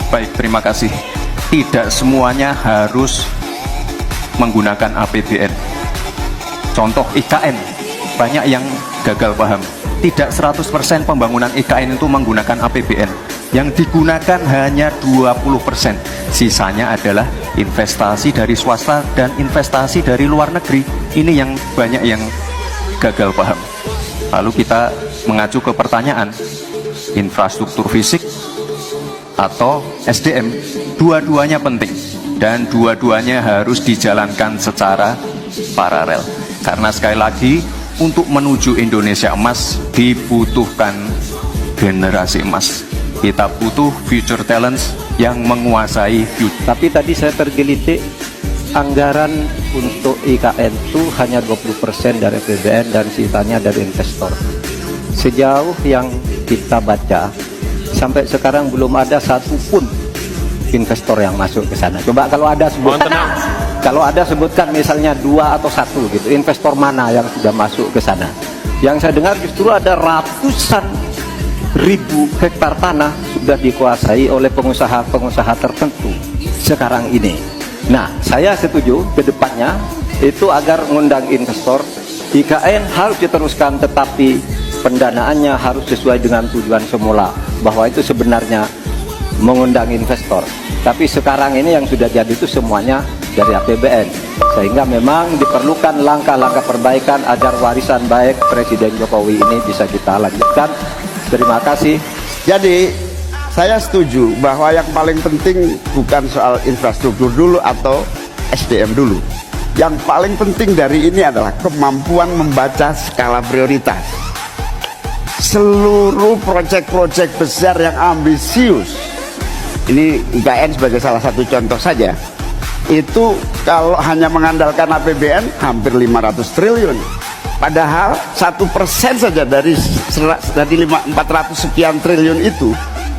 Baik, terima kasih. Tidak semuanya harus menggunakan APBN. Contoh IKN, banyak yang gagal paham. Tidak 100% pembangunan IKN itu menggunakan APBN. Yang digunakan hanya 20%. Sisanya adalah investasi dari swasta dan investasi dari luar negeri. Ini yang banyak yang gagal paham. Lalu kita mengacu ke pertanyaan, infrastruktur fisik atau SDM, dua-duanya penting dan dua-duanya harus dijalankan secara paralel. Karena sekali lagi, untuk menuju Indonesia emas dibutuhkan generasi emas. Kita butuh future talents yang menguasai future. Tapi tadi saya tergelitik, anggaran untuk IKN itu hanya 20% dari APBN dan sisanya dari investor. Sejauh yang kita baca, sampai sekarang belum ada satupun investor yang masuk ke sana. Coba kalau ada sebutkan, sebutkan misalnya 2 atau 1 gitu, investor mana yang sudah masuk ke sana. Yang saya dengar justru ada ratusan ribu hektar tanah sudah dikuasai oleh pengusaha-pengusaha tertentu sekarang ini. Nah, saya setuju ke depannya itu agar mengundang investor. IKN harus diteruskan, tetapi pendanaannya harus sesuai dengan tujuan semula, bahwa itu sebenarnya mengundang investor. Tapi sekarang ini yang sudah jadi itu semuanya dari APBN, sehingga memang diperlukan langkah-langkah perbaikan agar warisan baik Presiden Jokowi ini bisa kita lanjutkan. Terima kasih. Jadi saya setuju bahwa yang paling penting bukan soal infrastruktur dulu atau SDM dulu. Yang paling penting dari ini adalah kemampuan membaca skala prioritas. Seluruh proyek-proyek besar yang ambisius, ini IKN sebagai salah satu contoh saja, itu kalau hanya mengandalkan APBN hampir 500 triliun. Padahal 1% saja dari 400 sekian triliun itu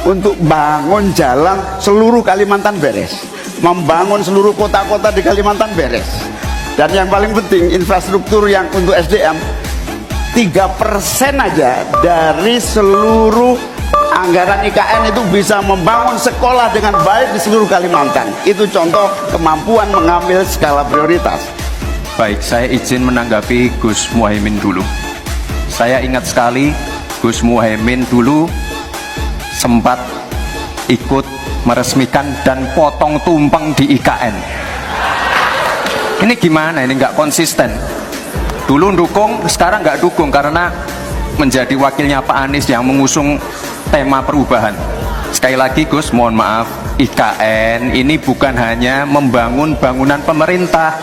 untuk bangun jalan seluruh Kalimantan beres, membangun seluruh kota-kota di Kalimantan beres. Dan yang paling penting infrastruktur yang untuk SDM 3% aja dari seluruh anggaran IKN itu bisa membangun sekolah dengan baik di seluruh Kalimantan. Itu contoh kemampuan mengambil skala prioritas. Baik, saya izin menanggapi Gus Muhaimin dulu. Saya ingat sekali Gus Muhaimin dulu sempat ikut meresmikan dan potong tumpeng di IKN. Ini gimana? Ini nggak konsisten. Dulu dukung, sekarang nggak dukung karena menjadi wakilnya Pak Anies yang mengusung tema perubahan. Sekali lagi Gus, mohon maaf, IKN ini bukan hanya membangun bangunan pemerintah,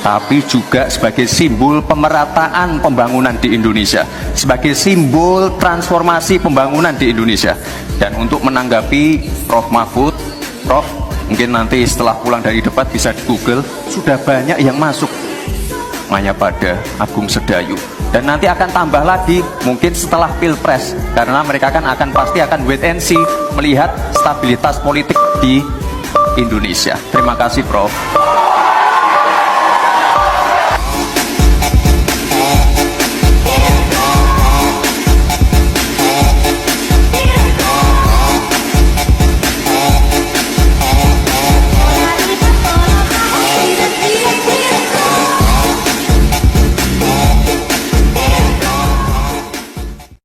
tapi juga sebagai simbol pemerataan pembangunan di Indonesia, sebagai simbol transformasi pembangunan di Indonesia. Dan untuk menanggapi Prof. Mahfud, Prof, mungkin nanti setelah pulang dari debat bisa di Google, sudah banyak yang masuk Mayapada, Agung Sedayu, dan nanti akan tambah lagi mungkin setelah Pilpres, karena mereka pasti akan wait and see melihat stabilitas politik di Indonesia. Terima kasih Prof.